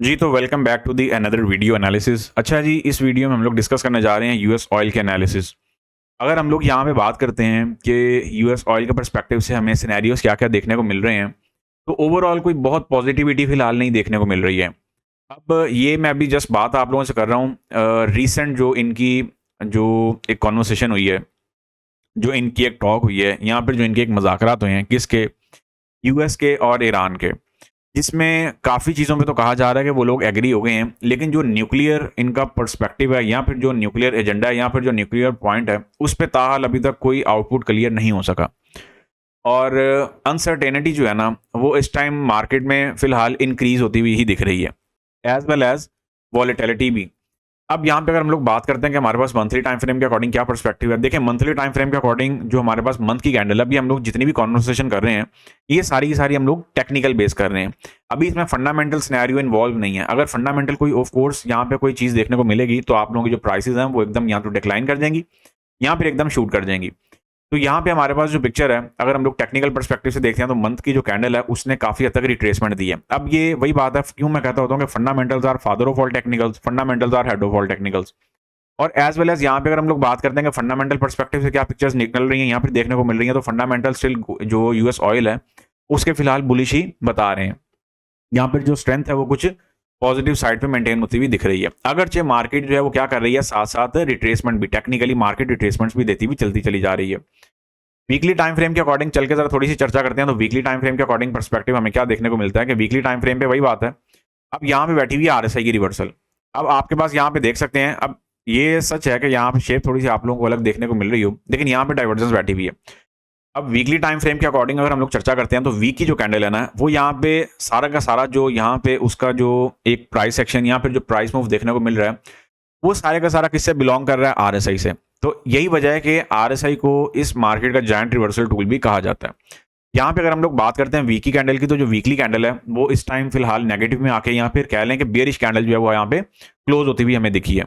जी, तो welcome back to the another video analysis. अच्छा जी, इस वीडियो में हम लोग डिस्कस करने जा रहे हैं यूएस ऑयल के एनालिसिस। अगर हम लोग यहाँ पे बात करते हैं कि यूएस ऑयल के पर्सपेक्टिव से हमें सिनेरियोज़ क्या-क्या देखने को मिल रहे हैं, तो ओवरऑल कोई बहुत पॉजिटिविटी फ़िलहाल नहीं देखने को मिल रही है। अब ये मैं अभी जस्ट बात आप लोगों से कर रहा हूँ रीसेंट जो एक कन्वर्सेशन हुई है, जो इनकी एक टॉक हुई है, यहाँ पर जो इनके एक मुज़ाकरात हुए हैं, किसके? यूएस के और ईरान के। जिसमें काफ़ी चीज़ों पे तो कहा जा रहा है कि वो लोग एग्री हो गए हैं, लेकिन जो न्यूक्लियर इनका पर्सपेक्टिव है या फिर जो न्यूक्लियर एजेंडा है या फिर जो न्यूक्लियर पॉइंट है, उस पे ताहाल अभी तक कोई आउटपुट क्लियर नहीं हो सका। और अनसर्टेनिटी जो है ना, वो इस टाइम मार्केट में फ़िलहाल इंक्रीज़ होती हुई ही दिख रही है, एज़ वेल एज़ वॉलेटिलिटी भी। अब यहाँ पे अगर हम लोग बात करते हैं कि हमारे पास मंथली टाइम फ्रेम के अकॉर्डिंग क्या पर्सपेक्टिव है, देखिए मंथली टाइम फ्रेम के अकॉर्डिंग जो हमारे पास मंथ की कैंडल है, अभी हम लोग जितनी भी कॉन्वर्सेशन कर रहे हैं, ये सारी की सारी हम लोग टेक्निकल बेस कर रहे हैं। अभी इसमें फंडामेंटल सिनेरियो इन्वॉल्व नहीं है। अगर फंडामेंटल कोई ऑफ कोर्स यहाँ पे कोई चीज़ देखने को मिलेगी, तो आप लोगों की जो प्राइसेज हैं वो एकदम या तो डिक्लाइन कर जाएंगी या फिर एकदम शूट कर जाएंगी। तो यहाँ पे हमारे पास जो पिक्चर है, अगर हम लोग टेक्निकल पर्सपेक्टिव से देखते हैं, तो मंथ की जो कैंडल है उसने काफी हद तक रिट्रेसमेंट दी है। अब ये वही बात है, क्यों मैं कहता होता हूँ कि fundamentals are father of all technicals, fundamentals are head of all technicals. और एज वेल एज यहाँ पे अगर हम लोग बात करते हैं कि फंडामेंटल पर्सपेक्टिव से क्या पिक्चर्स निकल रही हैं, यहाँ पे देखने को मिल रही हैं, तो फंडामेंटल स्टिल जो यूएस ऑयल है उसके फिलहाल बुलिश ही बता रहे हैं। यहाँ पर जो स्ट्रेंथ है वो कुछ पॉजिटिव साइड पे मेंटेन होती हुई दिख रही है। अगरचे मार्केट जो है वो क्या कर रही है, साथ साथ रिट्रेसमेंट भी, टेक्निकली मार्केट रिट्रेसमेंट्स भी देती हुई चलती चली जा रही है। वीकली टाइम फ्रेम के अकॉर्डिंग चल के जरा थोड़ी सी चर्चा करते हैं, तो वीकली टाइम फ्रेम के अकॉर्डिंग पर्सपेक्टिव हमें क्या देखने को मिलता है कि वीकली टाइम फ्रेम पे वही बात है। अब यहाँ पे बैठी हुई है आरएसआई की रिवर्सल। अब आपके पास यहाँ पे देख सकते हैं, अब ये सच है कि यहाँ पे शेप थोड़ी सी आप लोगों को अलग देखने को मिल रही हो, लेकिन यहाँ पे डाइवर्जेंस बैठी हुई है। अब वीकली टाइम फ्रेम के अकॉर्डिंग अगर हम लोग चर्चा करते हैं, तो वीक की जो कैंडल है ना, वो यहाँ पे सारा का सारा जो यहाँ पे उसका जो एक प्राइस सेक्शन, यहाँ पे जो प्राइस मूव देखने को मिल रहा है, वो सारे का सारा किससे बिलोंग कर रहा है? आरएसआई से। तो यही वजह है कि आरएसआई को इस मार्केट का जायंट रिवर्सल टूल भी कहा जाता है। यहाँ पे अगर हम लोग बात करते हैं वीक की कैंडल की, तो जो वीकली कैंडल है वो इस टाइम फिलहाल नेगेटिव में आके यहाँ पे कह लें कि बेयरिश कैंडल जो है वो यहाँ पे क्लोज होती हुई हमें दिखी है।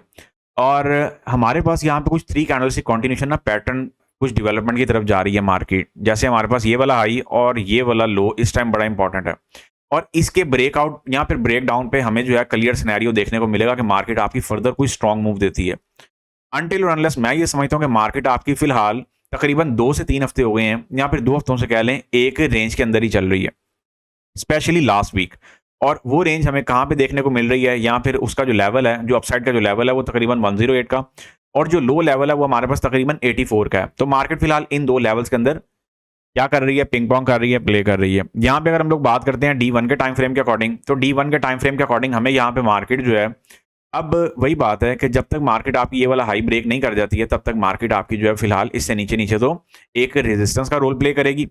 और हमारे पास यहाँ पे कुछ 3 कैंडल्स की कॉन्टिन्यूशन ना पैटर्न कुछ डेवलपमेंट की तरफ जा रही है मार्केट। जैसे हमारे पास ये वाला हाई और ये वाला लो इस टाइम बड़ा इंपॉर्टेंट है, और इसके ब्रेकआउट या फिर ब्रेक डाउन पे हमें जो है क्लियर सिनेरियो देखने को मिलेगा कि मार्केट आपकी फर्दर कोई स्ट्रॉन्ग मूव देती है। अनटिल और अनलेस मैं ये समझता हूँ कि मार्केट आपकी फिलहाल तकरीबन 2 से 3 हफ्ते हो गए हैं, या फिर 2 हफ्तों से कह लें, एक रेंज के अंदर ही चल रही है, स्पेशली लास्ट वीक। और वो रेंज हमें कहाँ पे देखने को मिल रही है, या फिर उसका जो लेवल है, जो अपसाइड का जो लेवल है वो तकरीबन 108 का, और जो लो लेवल है वो हमारे पास तकरीबन 84 का है। तो मार्केट फिलहाल इन 2 लेवल्स के अंदर क्या कर रही है? पिंग पोंग कर रही है, प्ले कर रही है। यहाँ पे अगर हम लोग बात करते हैं D1 के टाइम फ्रेम के अकॉर्डिंग, तो D1 के टाइम फ्रेम के अकॉर्डिंग हमें यहाँ पे मार्केट जो है, अब वही बात है कि जब तक मार्केट आपकी ये वाला हाई ब्रेक नहीं कर जाती है, तब तक मार्केट आपकी जो है फिलहाल इससे नीचे नीचे तो एक रेजिस्टेंस का रोल प्ले करेगी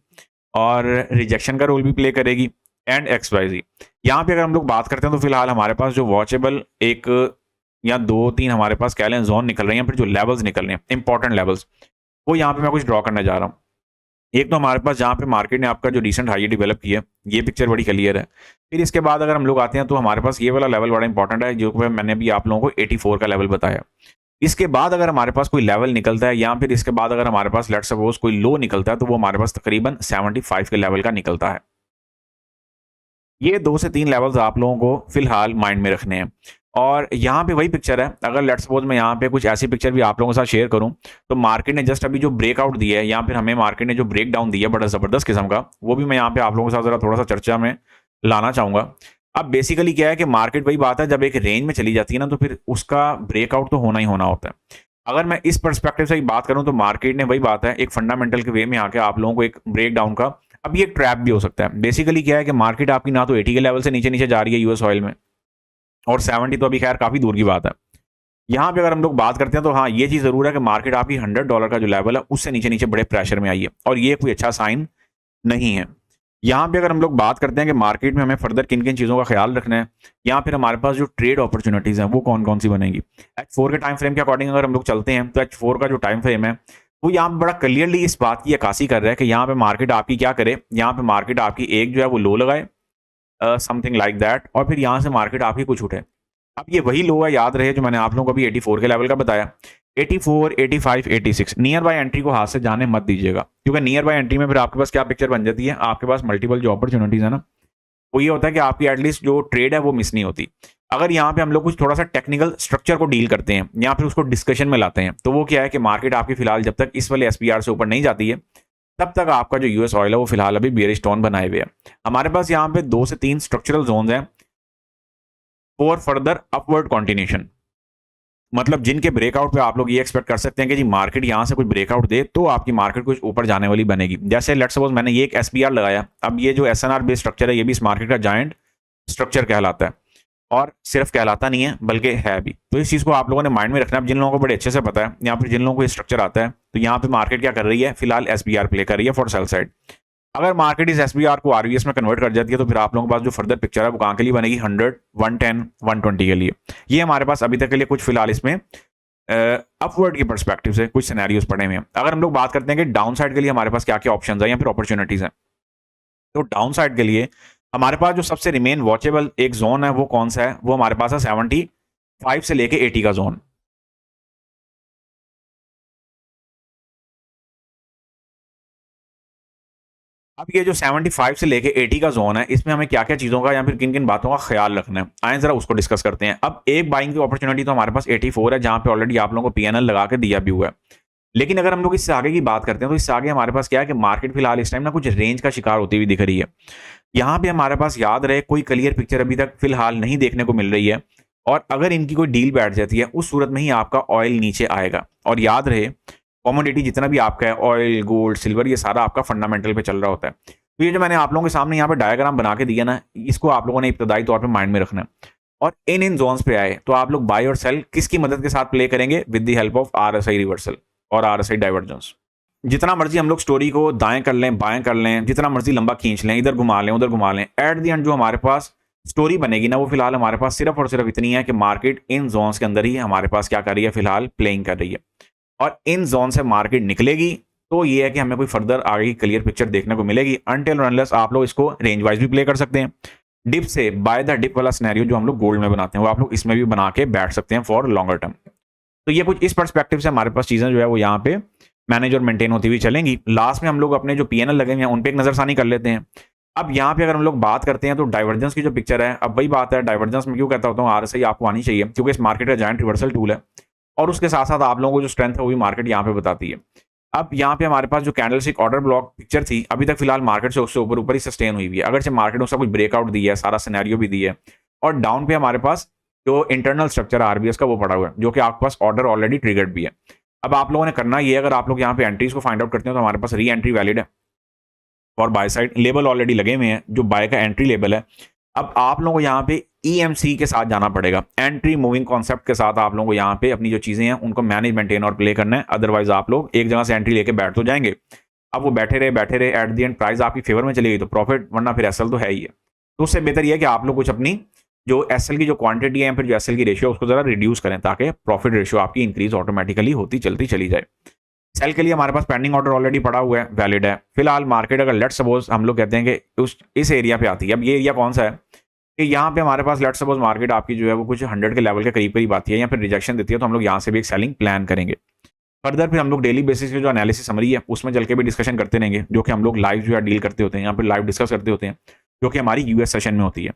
और रिजेक्शन का रोल भी प्ले करेगी, एंड XYZ। यहाँ पे अगर हम लोग बात करते हैं, तो फिलहाल हमारे पास जो वॉचेबल एक या 2-3 हमारे पास कह लें जोन निकल रहे हैं, फिर जो लेवल्स निकल रहे हैं, इंपॉर्टेंट लेवल्स, वो यहाँ पे मैं कुछ ड्रॉ करने जा रहा हूँ। एक तो हमारे पास जहाँ पे मार्केट ने आपका जो रिसेंट हाई डेवलप किया, ये पिक्चर बड़ी क्लियर है। फिर इसके बाद अगर हम लोग आते हैं, तो हमारे पास ये वाला लेवल बड़ा इंपॉर्टेंट है, जो मैंने भी आप लोगों को 84 का लेवल बताया। इसके बाद अगर हमारे पास कोई लेवल निकलता है, या फिर इसके बाद अगर हमारे पास लेट्स सपोज कोई लो निकलता है, तो वो हमारे पास तकरीबन 75 के लेवल का निकलता है। ये 2 से 3 लेवल्स आप लोगों को फिलहाल माइंड में रखने हैं। और यहाँ पे वही पिक्चर है, अगर लेट्स सपोज मैं यहाँ पे कुछ ऐसी पिक्चर भी आप लोगों के साथ शेयर करूँ, तो मार्केट ने जस्ट अभी जो ब्रेकआउट दिया है, या फिर हमें मार्केट ने जो ब्रेक डाउन दिया बड़ा ज़बरदस्त किस्म का, वो भी मैं यहाँ पे आप लोगों के साथ ज़रा थोड़ा सा चर्चा में लाना चाहूँगा। अब बेसिकली क्या है कि मार्केट वही बात है, जब एक रेंज में चली जाती है ना, तो फिर उसका ब्रेकआउट तो होना ही होना होता है। अगर मैं इस पर्सपेक्टिव से बात करूँ, तो मार्केट ने वही बात है, एक फंडामेंटल के वे में आके आप लोगों को एक ब्रेक डाउन का, अब ये एक ट्रैप भी हो सकता है। बेसिकली क्या है कि मार्केट आपकी ना तो 80 के लेवल से नीचे नीचे जा रही है यूएस ऑयल में, और 70 तो अभी खैर काफी दूर की बात है। यहाँ पे अगर हम लोग बात करते हैं, तो हाँ ये चीज जरूर है कि मार्केट आपकी $100 का जो लेवल है उससे नीचे नीचे बड़े प्रेशर में आई है, और ये कोई अच्छा साइन नहीं है। यहाँ पे अगर हम लोग बात करते हैं कि मार्केट में हमें फर्दर किन किन चीज़ों का ख्याल रखना है, या फिर हमारे पास जो ट्रेड अपॉर्चुनिटीज़ हैं वो कौन कौन सी बनेंगी। H4 के टाइम फ्रेम के अकॉर्डिंग अगर हम लोग चलते हैं, तो H4 का जो टाइम फ्रेम है वो यहाँ पे बड़ा क्लियरली इस बात की अक्कासी कर रहा है कि यहाँ पे मार्केट आपकी क्या करे, यहाँ पे मार्केट आपकी एक जो है वो लो लगाए, समथिंग लाइक दैट, और फिर यहाँ से मार्केट आपकी कुछ उठे। अब ये वही लो है, याद रहे, जो मैंने आप लोगों को अभी 84 के लेवल का बताया। 84, 85, 86 नियर बाय एंट्री को हाथ से जाने मत दीजिएगा, क्योंकि नियर बाय एंट्री में फिर आपके पास क्या पिक्चर बन जाती है, आपके पास मल्टीपल जो अपॉर्चुनिटीज है ना, वो ये होता है कि आपकी एटलीस्ट जो ट्रेड है वो मिस नहीं होती। अगर यहाँ पे हम लोग कुछ थोड़ा सा टेक्निकल स्ट्रक्चर को डील करते हैं या फिर उसको डिस्कशन में लाते हैं, तो वो क्या है कि मार्केट आपकी फिलहाल जब तक इस वाले एसपीआर से ऊपर नहीं जाती है, तब तक आपका जो यूएस ऑयल है वो फिलहाल अभी बेयरिश टोन बनाए हुए है। हमारे पास यहाँ पे 2 से 3 स्ट्रक्चरल जोन्स हैं फॉर फर्दर अपवर्ड कंटिन्यूएशन, मतलब जिनके ब्रेकआउट पे आप लोग ये एक्सपेक्ट कर सकते हैं कि जी मार्केट यहाँ से कुछ ब्रेकआउट दे तो आपकी मार्केट कुछ ऊपर जाने वाली बनेगी। जैसे लेट्स सपोज मैंने ये एक एसपीआर लगाया, अब ये जो एसएनआर बेस्ड स्ट्रक्चर है ये भी इस मार्केट का जायंट स्ट्रक्चर कहलाता है, और सिर्फ कहलाता नहीं है बल्कि है भी। तो इस चीज़ को आप लोगों ने माइंड में रखना है। जिन लोगों को बड़े अच्छे से पता है, यहाँ पर जिन लोगों को ये स्ट्रक्चर आता है, तो यहाँ पे मार्केट क्या कर रही है, फिलहाल एसबीआर प्ले कर रही है फॉर सेल साइड। अगर मार्केट इस एसबीआर को आरबीएस में कन्वर्ट कर जाती है तो फिर आप लोगों के पास जो फर्दर पिक्चर है वो कहाँ के लिए बनेगी, 100, 110, 120 के लिए। ये हमारे पास अभी तक के लिए कुछ फिलहाल इसमें अपवर्ड की पर्सपेक्टिव से कुछ सिनेरियोज पड़े हुए हैं। अगर हम लोग बात करते हैं कि डाउन साइड के लिए हमारे पास क्या क्या ऑप्शंस है या फिर अपॉर्चुनिटीज हैं, तो डाउन साइड के लिए हमारे पास जो सबसे रिमेन वॉचेबल एक जोन है वो कौन सा है, वो हमारे पास है 75 से लेके 80 का जोन। अब ये जो 75 से लेके 80 का जोन है, इसमें हमें क्या क्या चीज़ों का या फिर किन किन बातों का ख्याल रखना है, आए जरा उसको डिस्कस करते हैं। अब एक बाइंग की अपॉर्चुनिटी तो हमारे पास 84 है, जहां पे ऑलरेडी आप लोगों को पीएनएल लगा के दिया भी हुआ है। लेकिन अगर हम लोग इससे आगे की बात करते हैं तो इससे आगे हमारे पास क्या है कि मार्केट फिलहाल इस टाइम ना कुछ रेंज का शिकार होती हुई दिख रही है। यहाँ पे हमारे पास याद रहे कोई क्लियर पिक्चर अभी तक फिलहाल नहीं देखने को मिल रही है, और अगर इनकी कोई डील बैठ जाती है उस सूरत में ही आपका ऑयल नीचे आएगा। और याद रहे कॉमोडिटी जितना भी आपका है, ऑयल, गोल्ड, सिल्वर, ये सारा आपका फंडामेंटल पे चल रहा होता है। तो ये जो मैंने आप लोगों के सामने यहाँ पे डायग्राम बना के दिया ना, इसको आप लोगों ने इब्तदाई तौर पे माइंड में रखना है। और इन जोन्स पे आए तो आप लोग बाय और सेल किसकी मदद के साथ प्ले करेंगे, with the help of RSI reversal और आरएसआई डाइवर्जेंस। जितना मर्जी हम लोग स्टोरी को दाएं कर लें, बाएं कर लें, जितना मर्जी लंबा खींच लें, इधर घुमा लें, उधर घुमा लें, एट द एंड जो हमारे पास स्टोरी बनेगी ना, वो फिलहाल हमारे पास सिर्फ और सिर्फ इतनी है कि मार्केट इन जोन्स के अंदर ही हमारे पास क्या कर रही है, फिलहाल प्लेइंग कर रही है। और इन जोन से मार्केट निकलेगी तो ये है कि हमें कोई फर्दर आगे की क्लियर पिक्चर देखने को मिलेगी। अनटिल और अनलेस आप लोग इसको रेंज वाइज भी प्ले कर सकते हैं। डिप से बाय द डिप वाला सिनेरियो जो हम लोग गोल्ड में बनाते हैं वो आप लोग इसमें भी बना के बैठ सकते हैं फॉर लॉन्गर टर्म। तो ये कुछ इस पर्सपेक्टिव से हमारे पास चीजें जो है वो यहाँ पे मैनेज और मेंटेन होती हुई चलेंगी। लास्ट में हम लोग अपने जो पीएनएल लगे हुए हैं उन पे एक नजरसानी कर लेते हैं। अब यहाँ पे अगर हम लोग बात करते हैं तो डाइवर्जेंस की जो पिक्चर है, अब वही बात है, डाइवर्जेंस में क्यों कहता होता हूँ आरएसआई आपको आनी चाहिए, क्योंकि इस मार्केट का जायंट रिवर्सल टूल है और उसके साथ साथ आप लोगों को जो स्ट्रेंथ है वो भी मार्केट यहाँ पे बताती है। अब यहाँ पे हमारे पास जो कैंडलस्टिक ऑर्डर ब्लॉक पिक्चर थी अभी तक फिलहाल मार्केट से उससे ऊपर ऊपर ही सस्टेन हुई है, अगर से मार्केट ने उसका कुछ ब्रेकआउट दिया है, सारा सिनेरियो भी दिया है। और डाउन पे हमारे पास जो इंटरनल स्ट्रक्चर है आरबीएस का वो पड़ा हुआ है, जो कि आपके पास ऑर्डर ऑलरेडी ट्रिगर्ड भी है। अब आप लोगों ने करना ये, अगर आप लोग यहाँ पे एंट्रीज को फाइंड आउट करते हैं तो हमारे पास री एंट्री वैलिड है और बाय साइड लेबल ऑलरेडी लगे हुए हैं, जो बाय का एंट्री लेबल है। अब आप लोगों को यहाँ पे EMC के साथ जाना पड़ेगा, एंट्री मूविंग कॉन्सेप्ट के साथ आप लोगों को यहाँ पे अपनी जो चीजें हैं उनको मैनेज, मेंटेन और प्ले करना है। अदरवाइज आप लोग एक जगह से एंट्री लेके बैठ तो जाएंगे, अब वो बैठे रहे एट द एंड प्राइस आपकी फेवर में चली गई तो प्रॉफिट, वरना फिर एसएल तो है ही है। तो उससे बेहतर ये है कि आप लोग कुछ अपनी जो एसएल की जो क्वांटिटी है या फिर जो एसएल की रेशियो उसको जरा रिड्यूस करें, ताकि प्रॉफिट रेशियो आपकी इंक्रीज ऑटोमेटिकली होती चलती चली जाए। सेल के लिए हमारे पास पेंडिंग ऑर्डर ऑलरेडी पड़ा हुआ है, वैलिड है। फिलहाल मार्केट अगर लेट्स सपोज हम लोग कहते हैं कि इस एरिया पे आती है, अब ये एरिया कौन सा है कि यहाँ पे हमारे पास लेट्स सपोज मार्केट आपकी जो है वो कुछ 100 के लेवल के करीब करीब आती है या फिर रिजेक्शन देती है, तो हम लोग यहाँ से भी एक सेलिंग प्लान करेंगे। फर्दर फिर हम लोग डेली बेसिस पे जो एनालिसिस समरी है उसमें चल के भी डिस्कशन करते रहेंगे, जो कि हम लोग लाइव जो है डील करते होते हैं, यहाँ पे लाइव डिस्कस करते होते हैं, जो कि हमारी यूएस सेशन में होती है।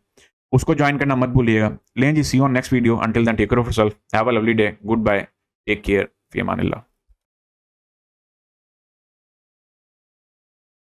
उसको ज्वाइन करना मत भूलिएगा। लें जी, see you on next video. Until then take care of yourself, have a lovely day, goodbye, take care, फी अमानिल्लाह।